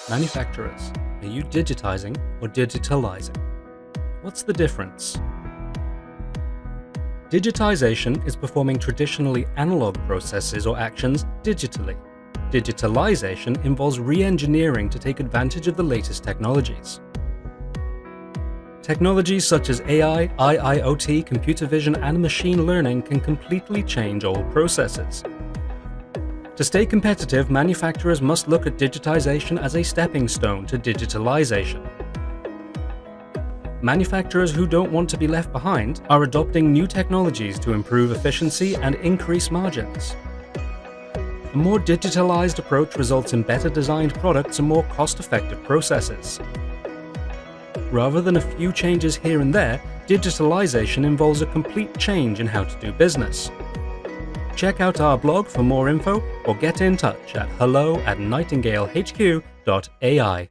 Manufacturers, are you digitizing or digitalising? What's the difference? Digitisation is performing traditionally analog processes or actions digitally. Digitalisation involves re-engineering to take advantage of the latest technologies. Technologies such as AI, IIoT, computer vision, and machine learning can completely change old processes. To stay competitive, manufacturers must look at digitization as a stepping stone to digitalisation. Manufacturers who don't want to be left behind are adopting new technologies to improve efficiency and increase margins. A more digitalised approach results in better designed products and more cost-effective processes. Rather than a few changes here and there, digitalisation involves a complete change in how to do business. Check out our blog for more info or get in touch at hello@nightingalehq.ai.